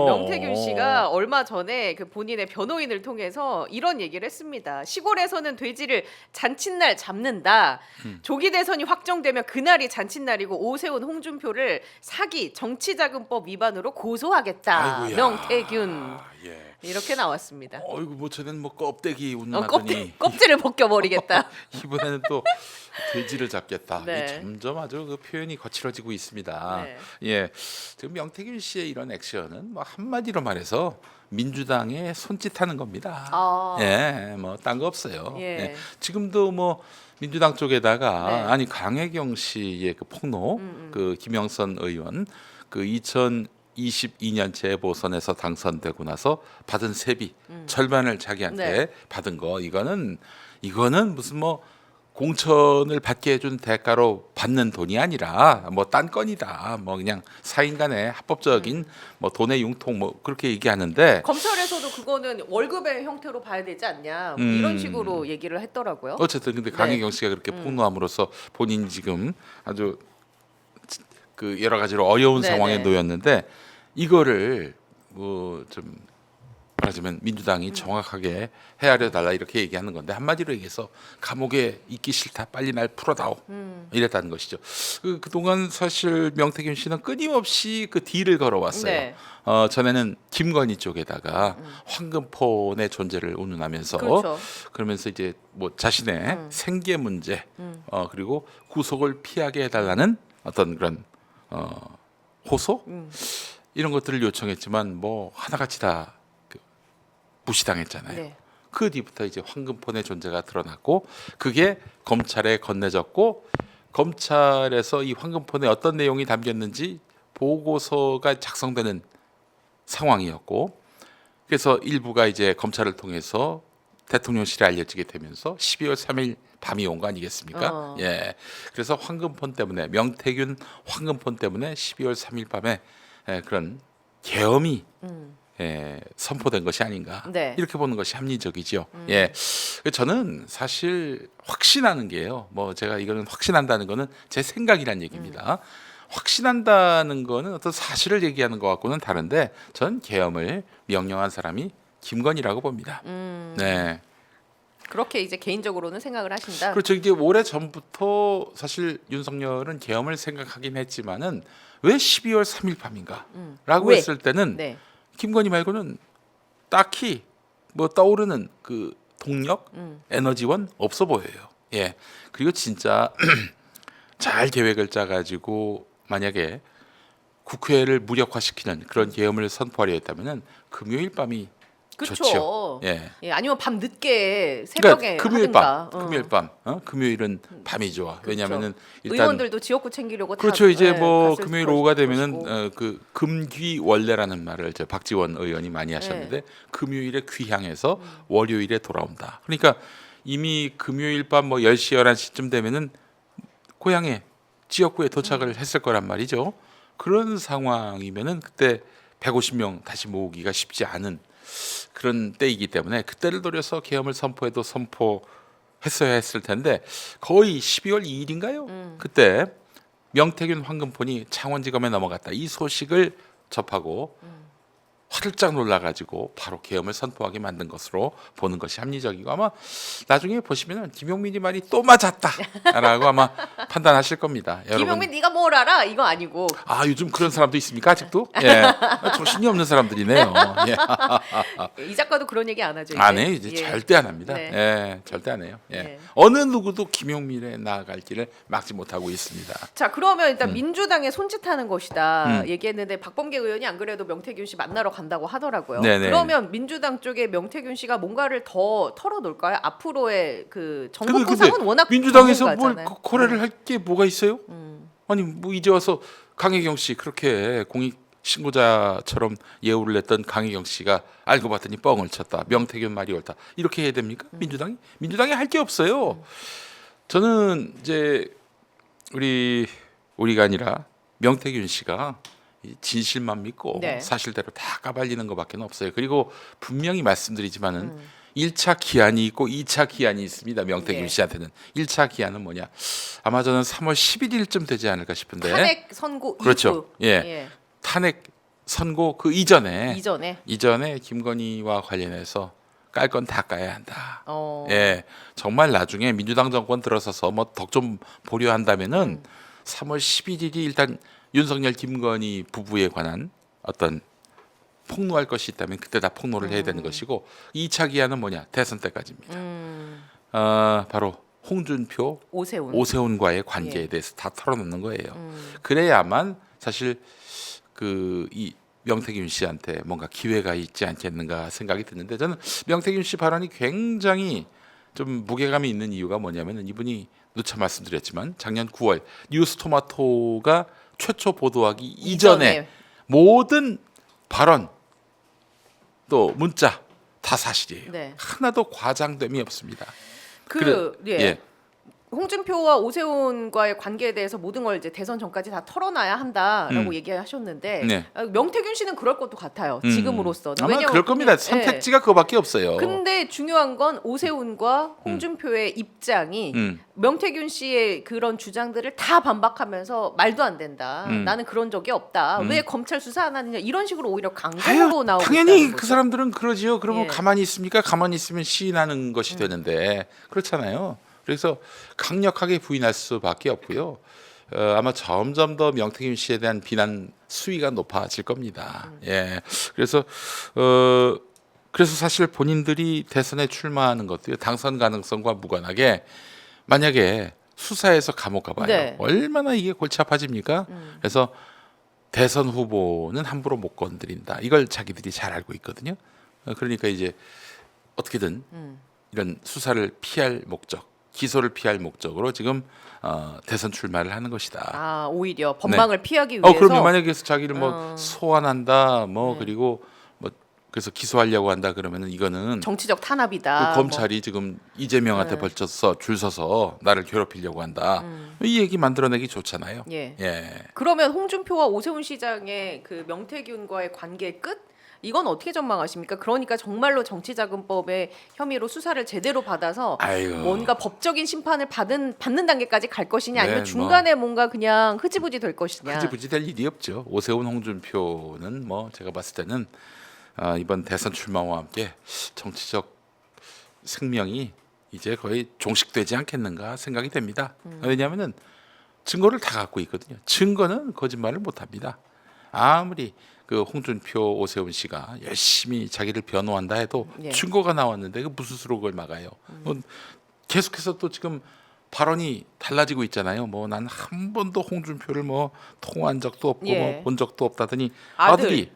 명태균 씨가 얼마 전에 그 본인의 변호인을 통해서 이런 얘기를 했습니다. 시골에서는 돼지를 잔칫날 잡는다. 조기 대선이 확정되면 그날이 잔칫날이고 오세훈, 홍준표를 사기, 정치자금법 위반으로 고소하겠다. 아이고야. 명태균 예. 이렇게 나왔습니다. 어이구 뭐 저는 뭐 껍데기 운나더니 껍질을 벗겨버리겠다. 이번에는 또 돼지를 잡겠다. 네. 이 점점 아주 그 표현이 거칠어지고 있습니다. 네. 예, 지금 명태균 씨의 이런 액션은 뭐 한마디로 말해서 민주당에 손짓하는 겁니다. 아. 예, 뭐 딴 거 없어요. 예. 예. 지금도 뭐 민주당 쪽에다가 네. 아니 강혜경 씨의 그 폭로, 그 김영선 의원 그 2022년 재보선에서 당선되고 나서 받은 세비 절반을 자기한테 네. 받은 거 이거는 무슨 뭐 공천을 받게 해준 대가로 받는 돈이 아니라 뭐 딴 건이다. 뭐 그냥 사인간의 합법적인 뭐 돈의 융통 뭐 그렇게 얘기하는데 검찰에서도 그거는 월급의 형태로 봐야 되지 않냐 뭐 이런 식으로 얘기를 했더라고요. 어쨌든 근데 네. 강혜경 씨가 그렇게 폭로함으로써 본인이 지금 아주 그 여러 가지로 어려운 네네. 상황에 놓였는데 이거를 뭐 좀 말하자면 민주당이 정확하게 헤아려 달라 이렇게 얘기하는 건데 한마디로 얘기해서 감옥에 있기 싫다 빨리 날 풀어다오 이랬다는 것이죠. 그동안 사실 명태균 씨는 끊임없이 그 딜을 걸어왔어요. 네. 전에는 김건희 쪽에다가 황금폰의 존재를 운운하면서 그렇죠. 그러면서 이제 뭐 자신의 생계 문제 그리고 구속을 피하게 해달라는 어떤 그런 호소 이런 것들을 요청했지만 뭐 하나같이 다 무시당했잖아요. 네. 그 뒤부터 이제 황금폰의 존재가 드러났고 그게 검찰에 건네졌고 검찰에서 이 황금폰에 어떤 내용이 담겼는지 보고서가 작성되는 상황이었고 그래서 일부가 이제 검찰을 통해서 대통령실에 알려지게 되면서 12월 3일 밤이 온 거 아니겠습니까? 예. 그래서 황금폰 때문에 명태균 황금폰 때문에 12월 3일 밤에 그런 계엄이 선포된 것이 아닌가 네. 이렇게 보는 것이 합리적이죠. 예, 저는 사실 확신하는 게요. 뭐 제가 이거는 확신한다는 거는 제 생각이란 얘기입니다. 확신한다는 거는 어떤 사실을 얘기하는 것 같고는 다른데 전 계엄을 명령한 사람이 김건희라고 봅니다. 네, 그렇게 이제 개인적으로는 생각을 하신다. 그렇죠. 이제 오래 전부터 사실 윤석열은 계엄을 생각하긴 했지만은 왜 12월 3일 밤인가라고 왜? 했을 때는. 네. 김건희 말고는 딱히 뭐 떠오르는 그 동력, 에너지원 없어 보여요. 예. 그리고 진짜 잘 계획을 짜가지고 만약에 국회를 무력화시키는 그런 계엄을 선포하려 했다면은 금요일 밤이 그렇죠. 좋죠. 예. 예, 아니면 밤 늦게 새벽에 금요일 하든가. 밤, 금요일 밤, 금요일은 밤이 좋아. 그렇죠. 왜냐하면은 일단 의원들도 지역구 챙기려고 그렇죠. 다, 이제 예, 뭐 갔을 금요일 것이고. 오후가 되면은 그 금귀 원래라는 말을 저 박지원 의원이 많이 하셨는데 금요일에 귀향해서 월요일에 돌아온다. 그러니까 이미 금요일 밤 뭐 10시 11시쯤 되면은 고향에 지역구에 도착을 했을 거란 말이죠. 그런 상황이면은 그때 150명 다시 모으기가 쉽지 않은 그런 때이기 때문에 그때를 노려서 계엄을 선포해도 선포했어야 했을 텐데 거의 12월 2일인가요? 그때 명태균 황금폰이 창원지검에 넘어갔다. 이 소식을 접하고 화들짝 놀라가지고 바로 계엄을 선포하게 만든 것으로 보는 것이 합리적이고 아마 나중에 보시면은 김용민이 말이 또 맞았다라고 아마 판단하실 겁니다. 김용민 네가 뭘 알아? 이거 아니고. 아 요즘 그런 사람도 있습니까 아직도? 예, 정신이 없는 사람들이네요. 예. 이 작가도 그런 얘기 안 하죠. 이제. 안 해요. 이제 예. 절대 안 합니다. 네. 예, 절대 안 해요. 예. 네. 어느 누구도 김용민에 나아갈 길을 막지 못하고 있습니다. 자, 그러면 일단 민주당에 손짓하는 것이다 음. 얘기했는데 박범계 의원이 안 그래도 명태균 씨 만나러 간다고 하더라고요. 네네. 그러면 민주당 쪽에 명태균 씨가 뭔가를 더 털어놓을까요? 앞으로의 그 정부 근데 구상은 워낙 민주당에서 뭘 전문가잖아요. 코레를 할 게 뭐가 있어요? 아니 뭐 이제 와서 강혜경 씨 그렇게 공익 신고자처럼 예우를 했던 강혜경 씨가 알고 봤더니 뻥을 쳤다. 명태균 말이 옳다. 이렇게 해야 됩니까? 민주당이 할 게 없어요. 저는 이제 우리가 아니라 명태균 씨가 이 진실만 믿고 네. 사실대로 다 까발리는 것밖에 없어요. 그리고 분명히 말씀드리지만은 1차 기한이 있고 2차 기한이 있습니다. 명태균 예. 씨한테는 1차 기한은 뭐냐? 아마 저는 3월 11일쯤 되지 않을까 싶은데 탄핵 선고 그렇죠. 이후. 예. 탄핵 선고 그 이전에 이전에 김건희와 관련해서 깔 건 다 까야 한다. 어. 예, 정말 나중에 민주당 정권 들어서서 뭐 덕 좀 보려 한다면은 3월 11일이 일단 윤석열 김건희 부부에 관한 어떤 폭로할 것이 있다면 그때 다 폭로를 해야 되는 것이고 2차 기한은 뭐냐? 대선 때까지입니다. 바로 홍준표, 오세훈과의 관계에 대해서 다 털어놓는 거예요. 그래야만 사실 이 명태균 씨한테 뭔가 기회가 있지 않겠는가 생각이 드는데 저는 명태균 씨 발언이 굉장히 좀 무게감이 있는 이유가 뭐냐면은 이분이 누차 말씀드렸지만 작년 9월 뉴스토마토가 최초 보도하기 이전에 모든 발언 또 문자 다 사실이에요. 네. 하나도 과장됨이 없습니다. 예. 홍준표와 오세훈과의 관계에 대해서 모든 걸 이제 대선 전까지 다 털어놔야 한다라고 얘기하셨는데 네. 명태균 씨는 그럴 것도 같아요. 지금으로서는. 아마 왜냐면 그럴 겁니다. 선택지가 그거밖에 없어요. 근데 중요한 건 오세훈과 홍준표의 입장이 명태균 씨의 그런 주장들을 다 반박하면서 말도 안 된다. 나는 그런 적이 없다. 왜 검찰 수사 안 하느냐 이런 식으로 오히려 강경으로 나오고 당연히 있다는 그 거죠. 사람들은 그러지요. 그러면 예. 가만히 있습니까? 가만히 있으면 시인하는 것이 되는데 그렇잖아요. 그래서 강력하게 부인할 수밖에 없고요. 아마 점점 더 명태균 씨에 대한 비난 수위가 높아질 겁니다. 예, 그래서 사실 본인들이 대선에 출마하는 것도요 당선 가능성과 무관하게 만약에 수사에서 감옥 가봐요. 네. 얼마나 이게 골치 아파집니까? 그래서 대선 후보는 함부로 못 건드린다. 이걸 자기들이 잘 알고 있거든요. 그러니까 이제 어떻게든 이런 수사를 피할 목적, 기소를 피할 목적으로 지금 대선 출마를 하는 것이다. 아, 오히려 법망을 피하기 위해서. 그러면 만약에 자기를 뭐 소환한다, 그리고 뭐 그래서 기소하려고 한다 그러면은 이거는 정치적 탄압이다. 그 검찰이 지금 이재명한테 벌쳐서 줄 서서 나를 괴롭히려고 한다. 이 얘기 만들어내기 좋잖아요. 예. 예. 그러면 홍준표와 오세훈 시장의 그 명태균과의 관계 끝? 이건 어떻게 전망하십니까? 그러니까 정말로 정치자금법의 혐의로 수사를 제대로 받아서 뭔가 법적인 심판을 받는 단계까지 갈 것이냐 아니면 중간에 뭔가 그냥 흐지부지 될 것이냐. 흐지부지 될 일이 없죠. 오세훈 홍준표는 뭐 제가 봤을 때는 이번 대선 출마와 함께 정치적 생명이 이제 거의 종식되지 않겠는가 생각이 됩니다. 왜냐하면은 증거를 다 갖고 있거든요. 증거는 거짓말을 못합니다. 아무리 그 홍준표, 오세훈 씨가 열심히 자기를 변호한다 해도 증거가 나왔는데 그 무슨 수로 그걸 막아요. 계속해서 또 지금 발언이 달라지고 있잖아요. 뭐 난 한 번도 홍준표를 뭐 통화한 적도 없고 뭐 본 적도 없다더니 아들이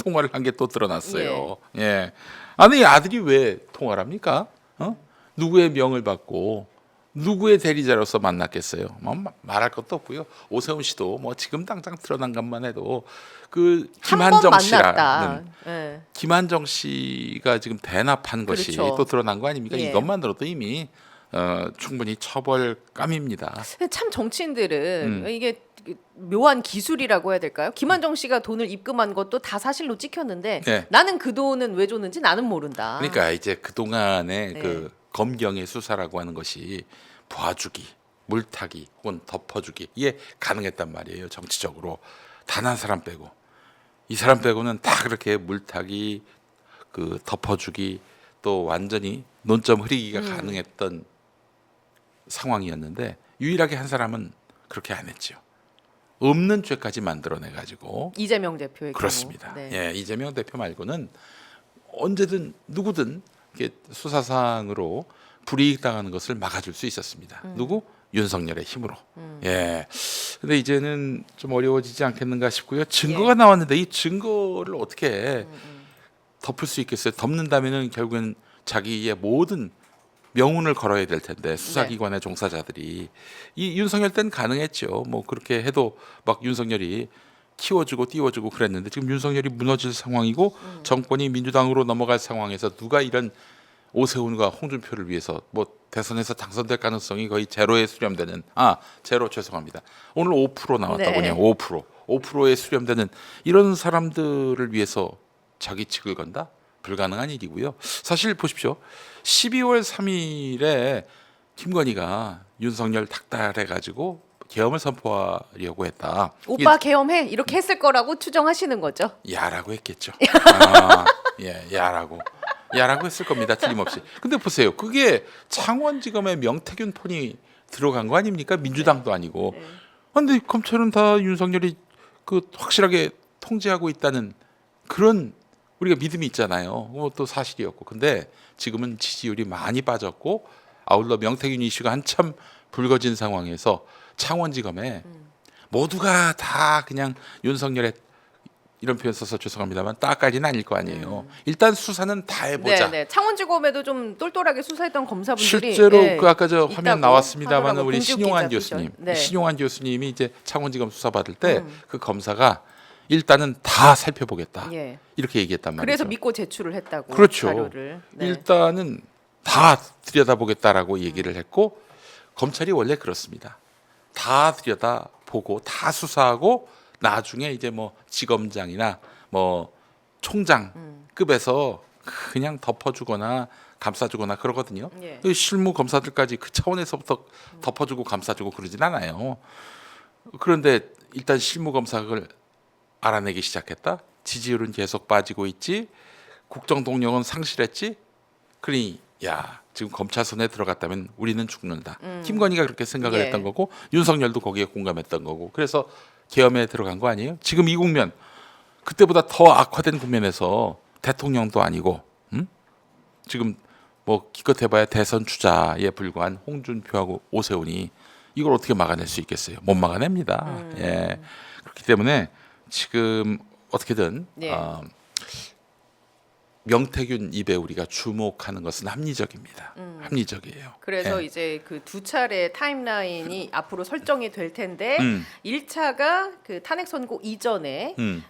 통화를 한 게 또 드러났어요. 예. 아니 아들이 왜 통화를 합니까? 누구의 명을 받고 누구의 대리자로서 만났겠어요? 뭐 말할 것도 없고요. 오세훈 씨도 뭐 지금 당장 드러난 것만 해도 그 김한정 씨라는 김한정 씨가 지금 대납한 것이 또 드러난 거 아닙니까? 이것만으로도 이미 충분히 처벌감입니다. 참 정치인들은 이게 묘한 기술이라고 해야 될까요? 김한정 씨가 돈을 입금한 것도 다 사실로 찍혔는데 나는 그 돈은 왜 줬는지 나는 모른다. 그러니까 이제 그 동안의 그 검경의 수사라고 하는 것이 봐주기, 물타기 혹은 덮어주기 이게 가능했단 말이에요. 정치적으로 단 한 사람 빼고 이 사람 빼고는 다 그렇게 물타기, 그 덮어주기 또 완전히 논점 흐리기가 가능했던 상황이었는데 유일하게 한 사람은 그렇게 안 했죠. 없는 죄까지 만들어내 가지고 이재명 대표의 그렇습니다. 경우. 예, 이재명 대표 말고는 언제든 누구든 이렇게 수사상으로 불이익 당하는 것을 막아줄 수 있었습니다. 누구? 윤석열의 힘으로. 예. 근데 이제는 좀 어려워지지 않겠는가 싶고요. 증거가 나왔는데 이 증거를 어떻게 덮을 수 있겠어요? 덮는다면은 결국엔 자기의 모든 명운을 걸어야 될 텐데 수사기관의 종사자들이 이 윤석열 때는 가능했죠. 뭐 그렇게 해도 막 윤석열이 키워주고 띄워주고 그랬는데 지금 윤석열이 무너질 상황이고 정권이 민주당으로 넘어갈 상황에서 누가 이런 오세훈과 홍준표를 위해서 뭐 대선에서 당선될 가능성이 거의 제로에 수렴되는 제로 죄송합니다. 오늘 5% 나왔다고요. 5%에 수렴되는 이런 사람들을 위해서 자기 측을 건다? 불가능한 일이고요. 사실 보십시오. 12월 3일에 김건희가 윤석열 닥달해가지고 계엄을 선포하려고 했다. 오빠 계엄해 이렇게 했을 거라고 추정하시는 거죠? 야라고 했겠죠. 예, 야라고 했을 겁니다. 틀림없이. 근데 보세요, 그게 창원지검의 명태균 폰이 들어간 거 아닙니까? 민주당도 아니고. 네. 근데 검찰은 다 윤석열이 그 확실하게 통제하고 있다는 그런 우리가 믿음이 있잖아요. 그것도 사실이었고. 근데 지금은 지지율이 많이 빠졌고 아울러 명태균 이슈가 한참 불거진 상황에서 창원지검에 모두가 다 그냥 윤석열의 이런 표현 써서 죄송합니다만 따까지는 아닐 거 아니에요. 일단 수사는 다 해보자. 네. 창원지검에도 좀 똘똘하게 수사했던 검사분들이 실제로 네, 그 아까 저 화면 있다고 나왔습니다만 하더라고요. 우리 공직 신용환 기자 교수님, 피셜. 네. 신용환 교수님이 이제 창원지검 수사 받을 때 그 검사가 일단은 다 살펴보겠다 예. 이렇게 얘기했단 말이죠. 그래서 믿고 제출을 했다고 그렇죠. 자료를. 네. 일단은 다 들여다보겠다라고 얘기를 했고 검찰이 원래 그렇습니다. 다 들여다보고 다 수사하고 나중에 이제 뭐 지검장이나 뭐 총장급에서 그냥 덮어주거나 감싸주거나 그러거든요. 예. 그 실무 검사들까지 그 차원에서부터 덮어주고 감싸주고 그러진 않아요. 그런데 일단 실무 검사를 알아내기 시작했다. 지지율은 계속 빠지고 있지. 국정 동력은 상실했지. 그러니 야 지금 검찰 손에 들어갔다면 우리는 죽는다. 김건희가 그렇게 생각을 예. 했던 거고 윤석열도 거기에 공감했던 거고. 그래서 계엄에 들어간 거 아니에요? 지금 이 국면 그때보다 더 악화된 국면에서 대통령도 아니고 지금 뭐 기껏해봐야 대선 주자에 불과한 홍준표하고 오세훈이 이걸 어떻게 막아낼 수 있겠어요? 못 막아냅니다. 예. 그렇기 때문에 지금 어떻게든 예. 명태균 입에 우리가 주목하는 것은 합리적입니다. 합리적이에요. 그래서 예. 이제 그 두 차례 타임라인이 앞으로 설정이 될 텐데 음. 1차가 그 탄핵 선고 이전에 음.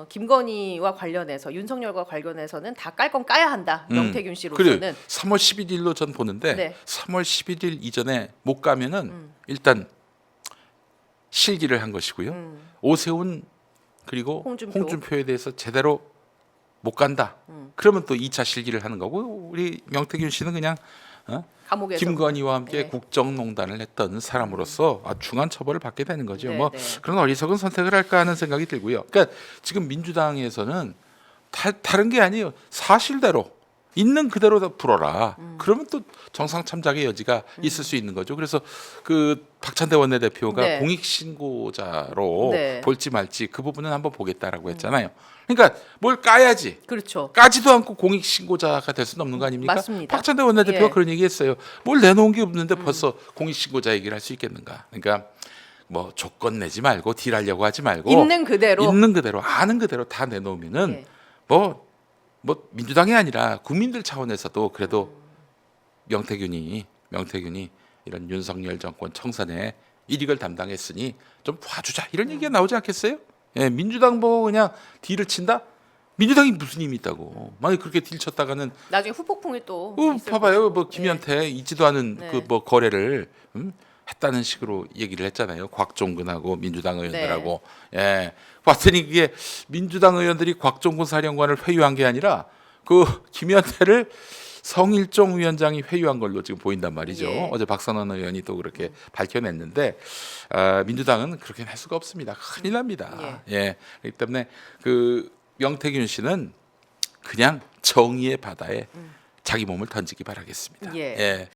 김건희와 관련해서 윤석열과 관련해서는 다 깔 건 까야 한다. 명태균 그래 씨로서는 3월 11일로 전 보는데 네. 3월 11일 이전에 못 가면은 일단 실기를 한 것이고요. 오세훈 그리고 홍준표. 홍준표에 대해서 제대로 못 간다. 그러면 또 2차 실기를 하는 거고 우리 명태균 씨는 그냥 감옥에서 김건희와 함께 네. 국정농단을 했던 사람으로서 중한 처벌을 받게 되는 거죠. 네, 뭐 네. 그런 어리석은 선택을 할까 하는 생각이 들고요. 그러니까 지금 민주당에서는 다른 게 아니에요. 사실대로 있는 그대로 다 풀어라. 그러면 또 정상 참작의 여지가 있을 수 있는 거죠. 그래서 그 박찬대 원내대표가 네. 공익신고자로 네. 볼지 말지 그 부분은 한번 보겠다라고 했잖아요. 그러니까 뭘 까야지. 그렇죠. 까지도 않고 공익신고자가 될 수는 없는 거 아닙니까? 맞습니다. 박찬대 원내대표가 예. 그런 얘기했어요. 뭘 내놓은 게 없는데 벌써 공익신고자 얘기를 할 수 있겠는가? 그러니까 뭐 조건 내지 말고 딜하려고 하지 말고 있는 그대로 있는 그대로 아는 그대로 다 내놓으면은 예. 뭐 민주당이 아니라 국민들 차원에서도 그래도 명태균이 이런 윤석열 정권 청산에 일익을 담당했으니 좀 봐주자 이런 얘기가 나오지 않겠어요? 예, 민주당 보고 그냥 딜을 친다? 민주당이 무슨 힘이 있다고? 만약 그렇게 딜 쳤다가는 나중에 후폭풍이 또 있을 봐봐요, 뭐 것이고. 김현태 있지도 않은 네. 그 뭐 거래를 했다는 식으로 얘기를 했잖아요. 곽종근하고 민주당 의원들하고. 네. 예, 봤더니 그게 민주당 의원들이 곽종근 사령관을 회유한 게 아니라 그 김현태를 성일종 위원장이 회유한 걸로 지금 보인단 말이죠. 예. 어제 박선원 의원이 또 그렇게 밝혀냈는데 민주당은 그렇게 할 수가 없습니다. 큰일 납니다. 예, 그렇기 때문에 그 명태균 씨는 그냥 정의의 바다에 자기 몸을 던지기 바라겠습니다. 예. 예.